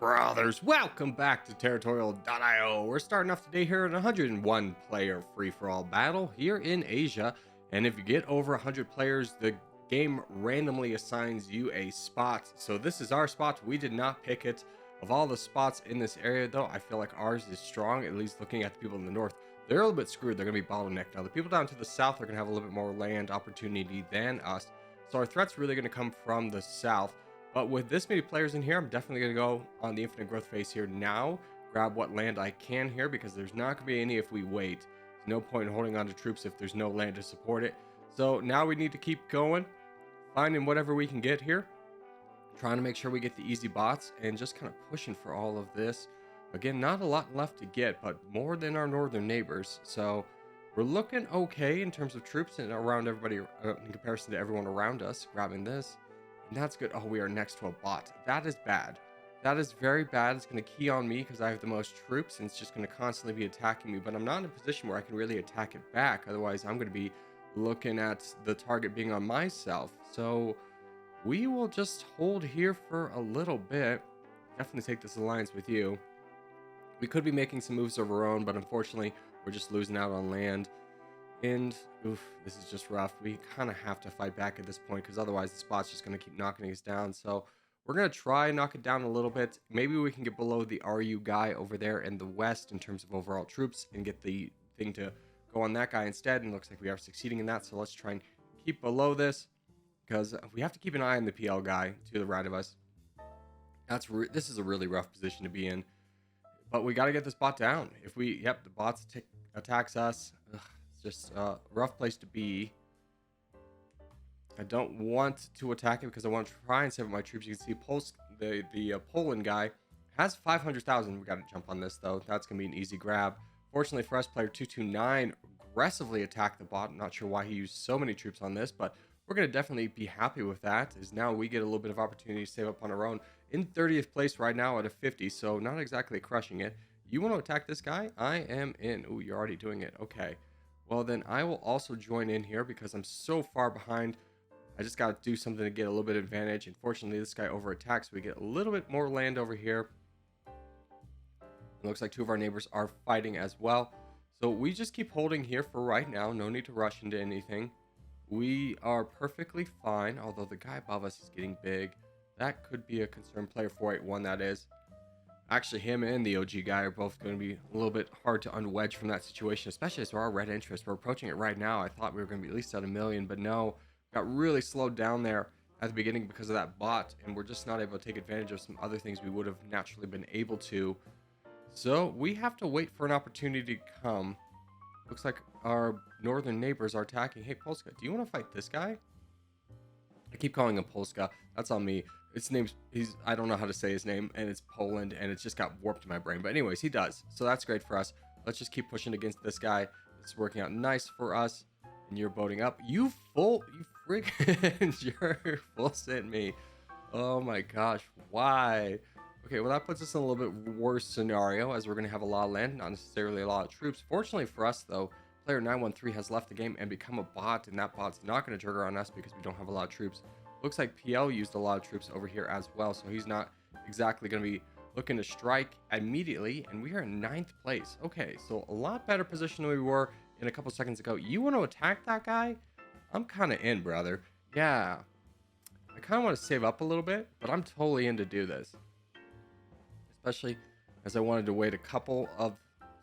Brothers, welcome back to Territorial IO. We're starting off today here in a 101 player free-for-all battle here in Asia. And if you get over 100 players, the game randomly assigns you a spot. So this is our spot. We did not pick it. Of all the spots in this area, though, I feel like ours is strong, at least looking at the people in the north. They're a little bit screwed. They're going to be bottlenecked. Now, the people down to the south are going to have a little bit more land opportunity than us. So our threat's really going to come from the south. But with this many players in here, I'm definitely going to go on the infinite growth phase here now, grab what land I can here, because there's not going to be any if we wait. There's no point in holding on to troops if there's no land to support it. So now we need to keep going, finding whatever we can get here, trying to make sure we get the easy bots, and just kind of pushing for all of this. Again, not a lot left to get, but more than our northern neighbors. So we're looking okay in terms of troops and around everybody in comparison to everyone around us. Grabbing this. And that's good. Oh, we are next to a bot. That is bad. That is very bad. It's going to key on me because I have the most troops and it's just going to constantly be attacking me. But I'm not in a position where I can really attack it back. Otherwise, I'm going to be looking at the target being on myself. So we will just hold here for a little bit. Definitely take this alliance with you. We could be making some moves of our own, but unfortunately, we're just losing out on land. And oof, this is just rough. We kind of have to fight back at this point because otherwise the spot's just going to keep knocking us down. So we're going to try and knock it down a little bit. Maybe we can get below the RU guy over there in the west in terms of overall troops and get the thing to go on that guy instead. And it looks like we are succeeding in that. So let's try and keep below this because we have to keep an eye on the PL guy to the right of us. This is a really rough position to be in. But we got to get this bot down. If we, the bots attacks us. Ugh. Just a rough place to be. I don't want to attack it because I want to try and save up my troops. You can see the Poland guy has 500,000. We got to jump on this though. That's gonna be an easy grab. Fortunately for us, player 229 aggressively attacked the bot. I'm not sure why he used so many troops on this, but we're gonna definitely be happy with that. As now we get a little bit of opportunity to save up on our own in 30th place right now out of 50. So not exactly crushing it. You want to attack this guy? I am in. Ooh, you're already doing it. Okay. Well, then I will also join in here because I'm so far behind. I just got to do something to get a little bit of advantage. Unfortunately, this guy over attacks. We get a little bit more land over here. It looks like two of our neighbors are fighting as well. So we just keep holding here for right now. No need to rush into anything. We are perfectly fine, although the guy above us is getting big. That could be a concern. Player 481, that is. Actually, him and the OG guy are both going to be a little bit hard to unwedge from that situation, especially as there are red interest. We're approaching it right now. I thought we were going to be at least at 1 million, but no, got really slowed down there at the beginning because of that bot, and we're just not able to take advantage of some other things we would have naturally been able to. So we have to wait for an opportunity to come. Looks like our northern neighbors are attacking. Hey, Polska, do you want to fight this guy? I keep calling him Polska. That's on me. His name's, I don't know how to say his name, and it's Poland, and it's just got warped in my brain. But anyways, he does. So that's great for us. Let's just keep pushing against this guy. It's working out nice for us. And you're boating up. You freaking, you're full sent me. Oh my gosh, why? Okay, well that puts us in a little bit worse scenario as we're going to have a lot of land, not necessarily a lot of troops. Fortunately for us though, player 913 has left the game and become a bot, and that bot's not going to trigger on us because we don't have a lot of troops. Looks like PL used a lot of troops over here as well, so he's not exactly going to be looking to strike immediately, and we are in 9th place. Okay, so a lot better position than we were in a couple seconds ago. You want to attack that guy? I'm kind of in, brother. Yeah, I kind of want to save up a little bit, but I'm totally in to do this, especially as I wanted to wait a couple of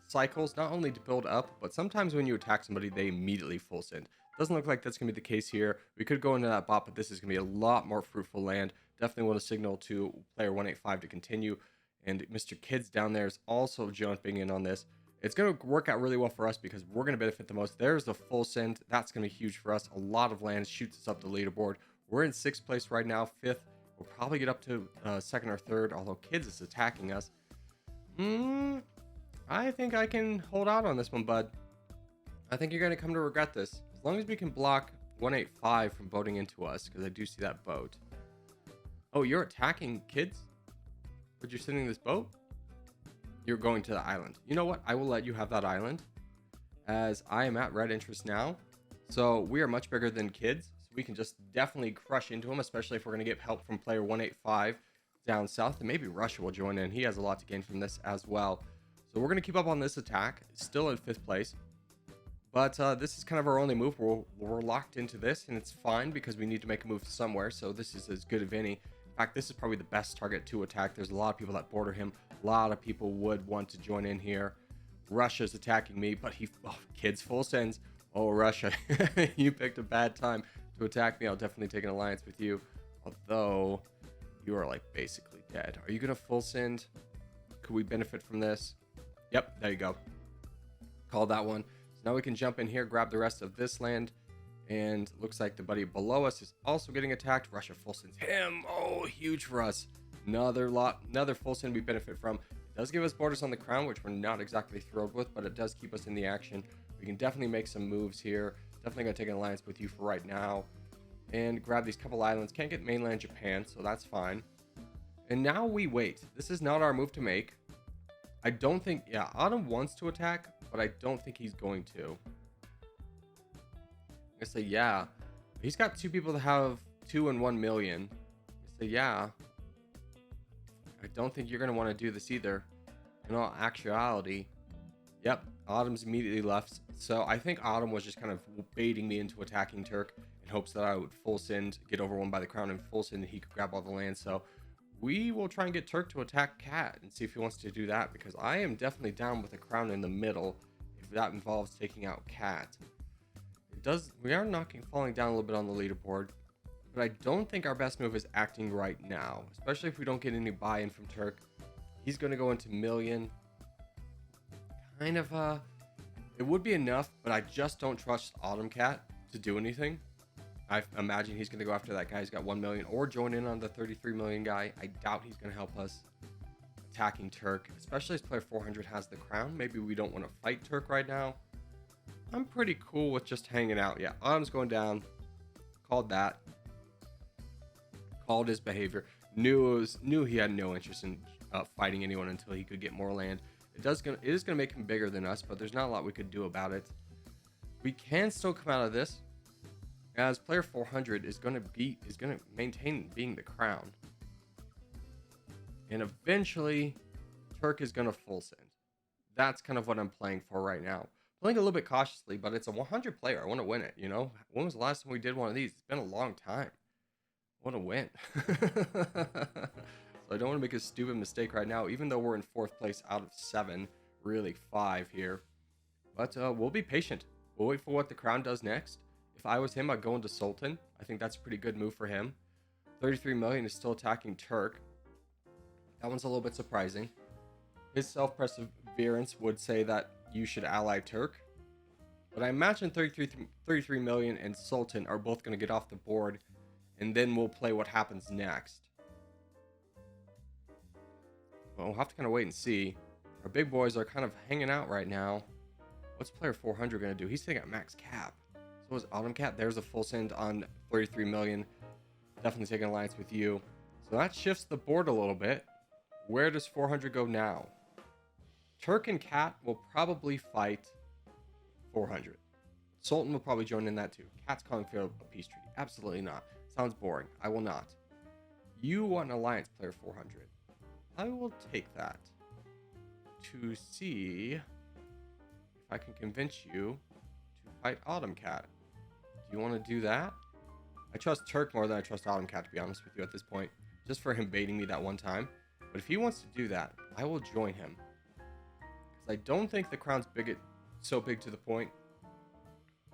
cycles, not only to build up, but sometimes when you attack somebody, they immediately full send. Doesn't look like that's going to be the case here. We could go into that bot, but this is going to be a lot more fruitful land. Definitely want to signal to player 185 to continue. And Mr. Kids down there is also jumping in on this. It's going to work out really well for us because we're going to benefit the most. There's the full send. That's going to be huge for us. A lot of land shoots us up the leaderboard. We're in 6th place right now, 5th. We'll probably get up to 2nd or 3rd, although Kids is attacking us. I think I can hold out on this one, bud. I think you're going to come to regret this. As long as we can block 185 from boating into us, because I do see that boat. Oh, you're attacking Kids? But you're sending this boat? You're going to the island. You know what? I will let you have that island, as I am at red interest now. So we are much bigger than Kids. So we can just definitely crush into them, especially if we're going to get help from player 185. down south, and maybe Russia will join in. He has a lot to gain from this as well. So we're going to keep up on this attack. Still in 5th place. But this is kind of our only move. We're locked into this, and it's fine because we need to make a move somewhere. So this is as good of any. In fact, this is probably the best target to attack. There's a lot of people that border him. A lot of people would want to join in here. Russia's attacking me, but kids full sends. Oh, Russia, you picked a bad time to attack me. I'll definitely take an alliance with you. Although, you are like basically dead. Are you going to full send? Could we benefit from this? Yep, there you go. Call that one. So now we can jump in here, grab the rest of this land. And looks like the buddy below us is also getting attacked. Russia full sends him. Oh, huge for us. Another full send we benefit from. It does give us borders on the crown, which we're not exactly thrilled with, but it does keep us in the action. We can definitely make some moves here. Definitely going to take an alliance with you for right now. And grab these couple islands. Can't get mainland Japan, so that's fine. And now we wait. This is not our move to make. I don't think... Yeah, Autumn wants to attack, but I don't think he's going to. I say, yeah. He's got 2 people that have 2 and 1 million. I say, yeah. I don't think you're going to want to do this either. In all actuality, yep, Autumn's immediately left. So I think Autumn was just kind of baiting me into attacking Turk in hopes that I would full send, get overwhelmed by the crown, and full send, and he could grab all the land. So we will try and get Turk to attack Cat and see if he wants to do that, because I am definitely down with a crown in the middle if that involves taking out Cat. We are falling down a little bit on the leaderboard. But I don't think our best move is acting right now, especially if we don't get any buy-in from Turk. He's going to go into million. Kind of, it would be enough, but I just don't trust Autumn Cat to do anything. I imagine he's going to go after that guy who's got 1 million or join in on the 33 million guy. I doubt he's going to help us attacking Turk, especially as player 400 has the crown. Maybe we don't want to fight Turk right now. I'm pretty cool with just hanging out. Yeah, Autumn's going down. Called that. Called his behavior. Knew he had no interest in fighting anyone until he could get more land. It is gonna make him bigger than us, but there's not a lot we could do about it. We can still come out of this, as player 400 is gonna maintain being the crown, and eventually Turk is gonna full send. That's kind of what I'm playing for right now. Playing a little bit cautiously, but it's a 100 player. I want to win it. You know, when was the last time we did one of these? It's been a long time. What a win. So I don't want to make a stupid mistake right now, even though we're in 4th place out of 7, really 5 here. But we'll be patient. We'll wait for what the crown does next. If I was him, I'd go into Sultan. I think that's a pretty good move for him. 33 million is still attacking Turk. That one's a little bit surprising. His self-perseverance would say that you should ally Turk. But I imagine 33 million and Sultan are both going to get off the board, and then we'll play what happens next. Well, we'll have to kind of wait and see. Our big boys are kind of hanging out right now. What's player 400 going to do? He's taking at max cap. So is Autumn Cat. There's a full send on 33 million. Definitely taking an alliance with you. So that shifts the board a little bit. Where does 400 go now? Turk and Cat will probably fight 400. Sultan will probably join in that too. Cat's calling for a peace treaty. Absolutely not. Sounds boring. I will not. You want an alliance, player 400. I will take that to see if I can convince you to fight Autumn Cat. Do you want to do that? I trust Turk more than I trust Autumn Cat, to be honest with you at this point. Just for him baiting me that one time. But if he wants to do that, I will join him. I don't think the crown's so big to the point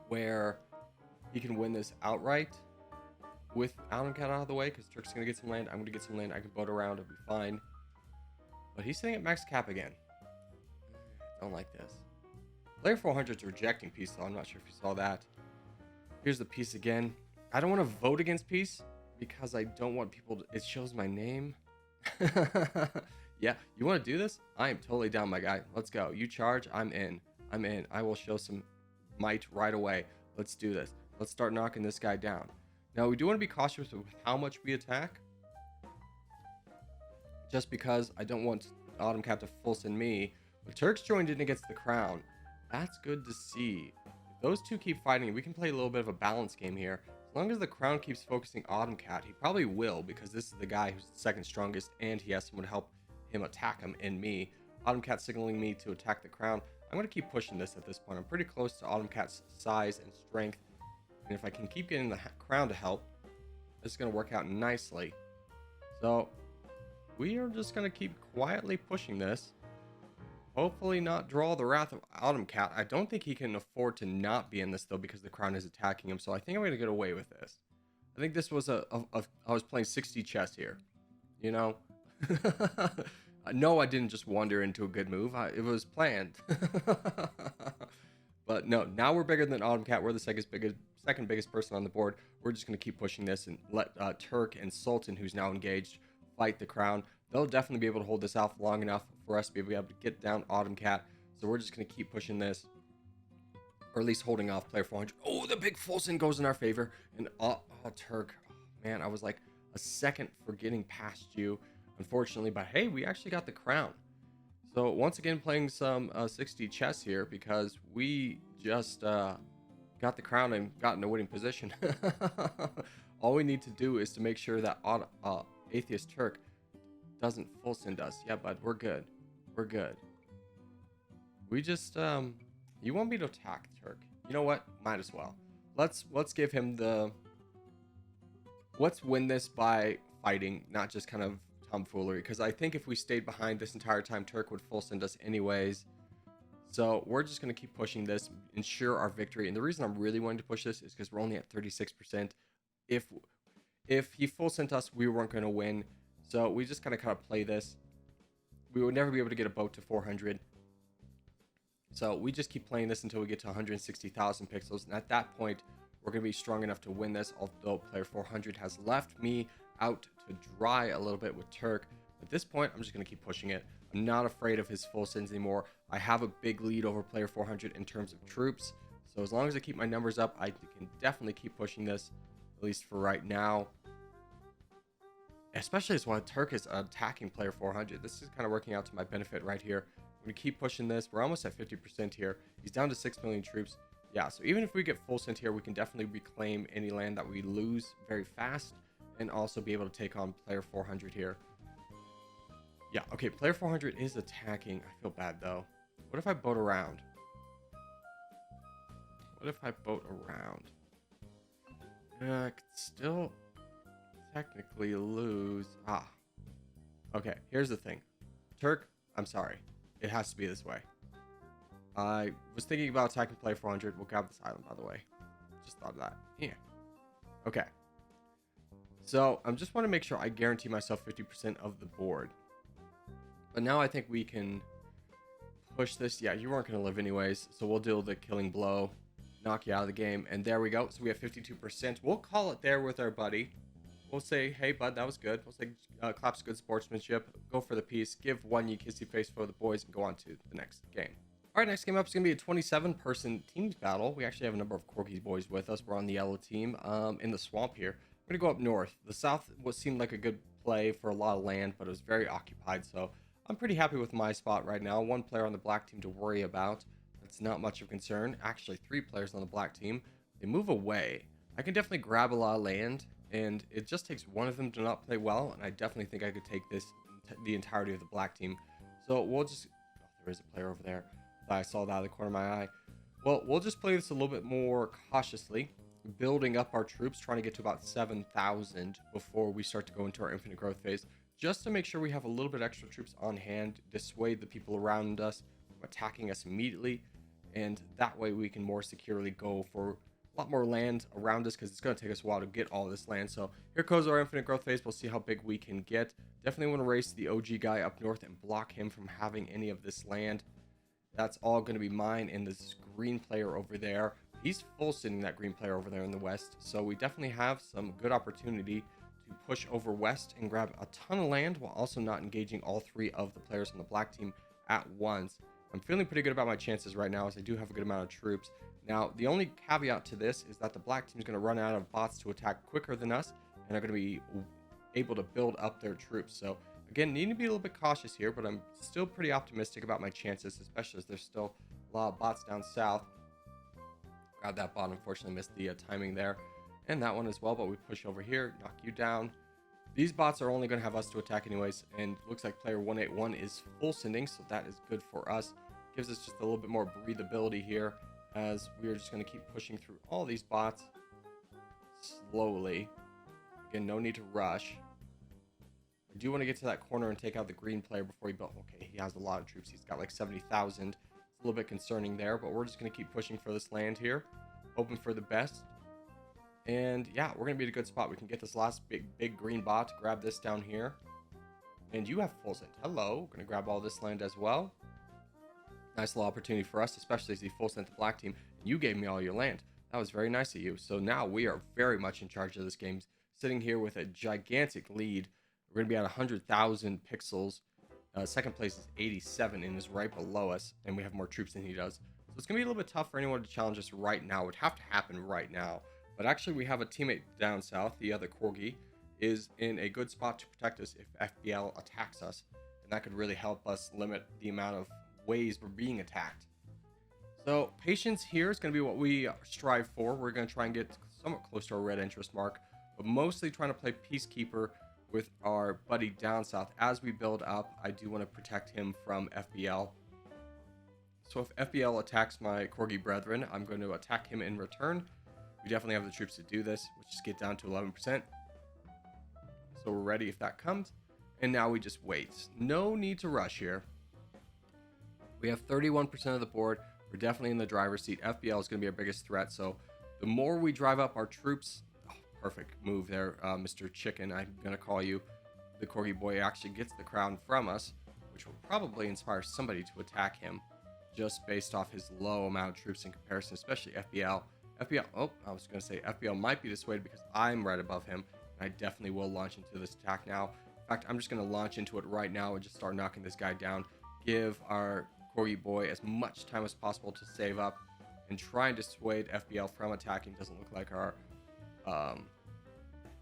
where he can win this outright with Autumn Cat out of the way, because Turk's going to get some land. I'm going to get some land. I can boat around. It'll be fine. But he's sitting at max cap again. Don't like this. Player 400's rejecting peace, though. I'm not sure if you saw that. Here's the peace again. I don't want to vote against peace because I don't want people to... It shows my name. Yeah, you want to do this? I am totally down, my guy. Let's go. You charge. I'm in. I will show some might right away. Let's do this. Let's start knocking this guy down. Now, we do want to be cautious with how much we attack. Just because I don't want Autumn Cat to full send me. But Turk's joined in against the crown. That's good to see. If those two keep fighting, we can play a little bit of a balance game here. As long as the crown keeps focusing Autumn Cat, he probably will, because this is the guy who's the second strongest and he has someone to help him attack him and me. Autumn Cat signaling me to attack the crown. I'm going to keep pushing this at this point. I'm pretty close to Autumn Cat's size and strength, and if I can keep getting the crown to help, this is going to work out nicely. So we are just going to keep quietly pushing this. Hopefully not draw the wrath of Autumn Cat. I don't think he can afford to not be in this, though, because the crown is attacking him. So I think I'm going to get away with this. I think this was I was playing 60 chess here. You know? No, I didn't just wander into a good move. It was planned. But no, now we're bigger than Autumn Cat. We're the second biggest person on the board. We're just going to keep pushing this and let Turk and Sultan, who's now engaged, fight the crown. They'll definitely be able to hold this off long enough for us to be able to get down Autumn Cat. So we're just going to keep pushing this, or at least holding off player 400. Oh, the big full send goes in our favor. And Turk, oh, man, I was like a second for getting past you, unfortunately. But hey, we actually got the crown. So once again, playing some 60 chess here, because we just got the crown and got in a winning position. All we need to do is to make sure that Atheist Turk doesn't full send us. Yeah, bud, we're good. We're good. We just you want me to attack Turk? You know what? Might as well. Let's give him the. Let's win this by fighting, not just kind of tomfoolery. Because I think if we stayed behind this entire time, Turk would full send us anyways. So we're just going to keep pushing this, ensure our victory. And the reason I'm really wanting to push this is because we're only at 36%. If he full sent us, we weren't going to win. So we just kind of play this. We would never be able to get a boat to 400. So we just keep playing this until we get to 160,000 pixels. And at that point, we're going to be strong enough to win this. Although player 400 has left me out to dry a little bit with Turk. At this point, I'm just going to keep pushing it. I'm not afraid of his full sends anymore. I have a big lead over player 400 in terms of troops. So as long as I keep my numbers up, I can definitely keep pushing this, at least for right now. Especially as while Turk is attacking player 400. This is kind of working out to my benefit right here. I'm going to keep pushing this. We're almost at 50% here. He's down to 6 million troops. Yeah, so even if we get full sent here, we can definitely reclaim any land that we lose very fast, and also be able to take on player 400 here. Yeah, okay, player 400 is attacking. I feel bad, though. What if I boat around? What if I boat around? I could still technically lose. Okay, here's the thing. Turk, I'm sorry. It has to be this way. I was thinking about attacking player 400. We'll grab this island, by the way. Just thought of that. Yeah. Okay. So, I just want to make sure I guarantee myself 50% of the board. But now I think we can push this. Yeah, you weren't going to live anyways. So we'll deal the killing blow. Knock you out of the game. And there we go. So we have 52%. We'll call it there with our buddy. We'll say, hey, bud, that was good. We'll say, claps good sportsmanship. Go for the piece. Give one you kissy face for the boys and go on to the next game. All right, next game up is going to be a 27-person teams battle. We actually have a number of Corky's boys with us. We're on the yellow team in the swamp here. We're going to go up north. The south seemed like a good play for a lot of land, but it was very occupied. So I'm pretty happy with my spot right now. One player on the black team to worry about. That's not much of concern. Actually, 3 players on the black team. They move away. I can definitely grab a lot of land, and it just takes one of them to not play well, and I definitely think I could take this, the entirety of the black team. So we'll just... Oh, there is a player over there. I saw that out of the corner of my eye. Well, we'll just play this a little bit more cautiously, building up our troops, trying to get to about 7,000 before we start to go into our infinite growth phase, just to make sure we have a little bit extra troops on hand, dissuade the people around us from attacking us immediately, and that way we can more securely go for a lot more land around us, because it's going to take us a while to get all this land. So here goes our infinite growth phase. We'll see how big we can get. Definitely want to race the OG guy up north and block him from having any of this land. That's all going to be mine and this green player over there. He's full sending that green player over there in the west. So we definitely have some good opportunity to push over west and grab a ton of land while also not engaging all 3 of the players on the black team at once. I'm feeling pretty good about my chances right now, as I do have a good amount of troops. Now, the only caveat to this is that the black team is going to run out of bots to attack quicker than us and are going to be able to build up their troops. So again, need to be a little bit cautious here, but I'm still pretty optimistic about my chances, especially as there's still a lot of bots down south. Grab that bot, unfortunately missed the timing there. and that one as well, but we push over here, knock you down. These bots are only going to have us to attack anyways, and looks like player 181 is full sending, so that is good for us. Gives us just a little bit more breathability here, as we are just going to keep pushing through all these bots slowly. Again, no need to rush. I do want to get to that corner and take out the green player before he built. Okay, he has a lot of troops. He's got like 70,000. It's a little bit concerning there, but we're just going to keep pushing for this land here, hoping for the best. And yeah, we're going to be in a good spot. We can get this last big green bot, grab this down here. And you have full send. Hello. We're going to grab all this land as well. Nice little opportunity for us, especially as the full sent the black team. You gave me all your land. That was very nice of you. So now we are very much in charge of this game, sitting here with a gigantic lead. We're going to be at 100,000 pixels. Second place is 87 and is right below us. And we have more troops than he does. So it's going to be a little bit tough for anyone to challenge us right now. It would have to happen right now. But actually, we have a teammate down south, the other Corgi, is in a good spot to protect us if FBL attacks us. And that could really help us limit the amount of ways we're being attacked. So patience here is going to be what we strive for. We're going to try and get somewhat close to our red interest mark, but mostly trying to play Peacekeeper with our buddy down south. As we build up, I do want to protect him from FBL. So if FBL attacks my Corgi brethren, I'm going to attack him in return. We definitely have the troops to do this. We'll just get down to 11%. So we're ready if that comes. And now we just wait. No need to rush here. We have 31% of the board. We're definitely in the driver's seat. FBL is going to be our biggest threat. So the more we drive up our troops... Oh, perfect move there, Mr. Chicken. I'm going to call you. The Corgi boy actually gets the crown from us, which will probably inspire somebody to attack him just based off his low amount of troops in comparison, especially FBL. Oh, I was going to say FBL might be dissuaded because I'm right above him. And I definitely will launch into this attack now. In fact, I'm just going to launch into it right now and just start knocking this guy down. Give our Corgi boy as much time as possible to save up and try and dissuade FBL from attacking. Doesn't look like our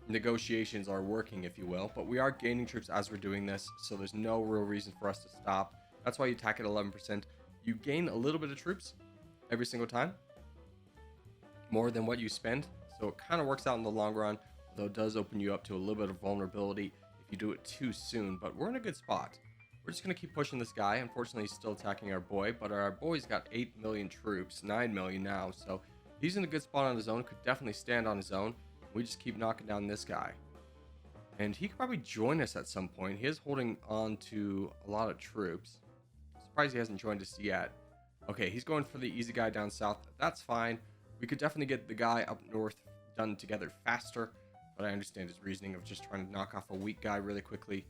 negotiations are working, if you will. But we are gaining troops as we're doing this, so there's no real reason for us to stop. That's why you attack at 11%. You gain a little bit of troops every single time, more than what you spend, so it kind of works out in the long run, though it does open you up to a little bit of vulnerability if you do it too soon. But we're in a good spot. We're just going to keep pushing this guy. Unfortunately, he's still attacking our boy, but our boy's got 8 million troops, 9 million now, so he's in a good spot on his own, could definitely stand on his own. We just keep knocking down this guy, and he could probably join us at some point. He is holding on to a lot of troops. I'm surprised he hasn't joined us yet. Okay, he's going for the easy guy down south. That's fine. We could definitely get the guy up north done together faster, but I understand his reasoning of just trying to knock off a weak guy really quickly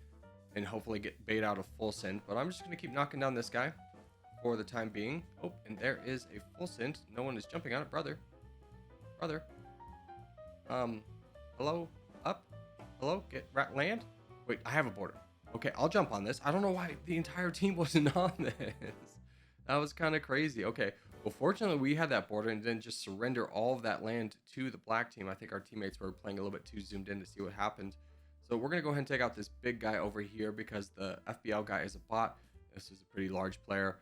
and hopefully get bait out of full send. But I'm just going to keep knocking down this guy for the time being. Oh, and there is a full send. No one is jumping on it. Brother. Hello? Up? Hello? Get land? Wait, I have a border. Okay, I'll jump on this. I don't know why the entire team wasn't on this. That was kind of crazy. Okay. Well, fortunately, we had that border and then just surrender all of that land to the black team. I think our teammates were playing a little bit too zoomed in to see what happened. So we're going to go ahead and take out this big guy over here because the FBL guy is a bot. This is a pretty large player.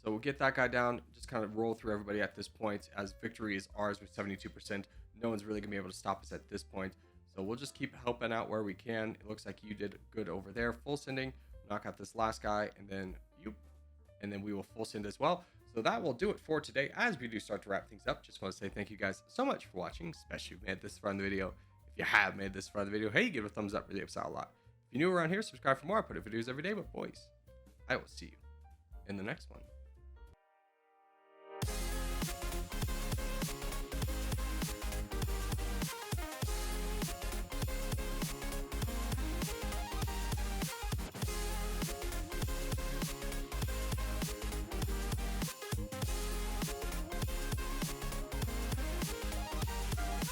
So we'll get that guy down, just kind of roll through everybody at this point, as victory is ours with 72%. No one's really going to be able to stop us at this point. So we'll just keep helping out where we can. It looks like you did good over there. Full sending, knock out this last guy, and then you. And then we will full send as well. So that will do it for today. As we do start to wrap things up, just want to say thank you guys so much for watching, especially if you made this far in the video. If you have made this far in the video, hey, give it a thumbs up, really helps out a lot. If you're new around here, subscribe for more. I put videos every day, but boys, I will see you in the next one.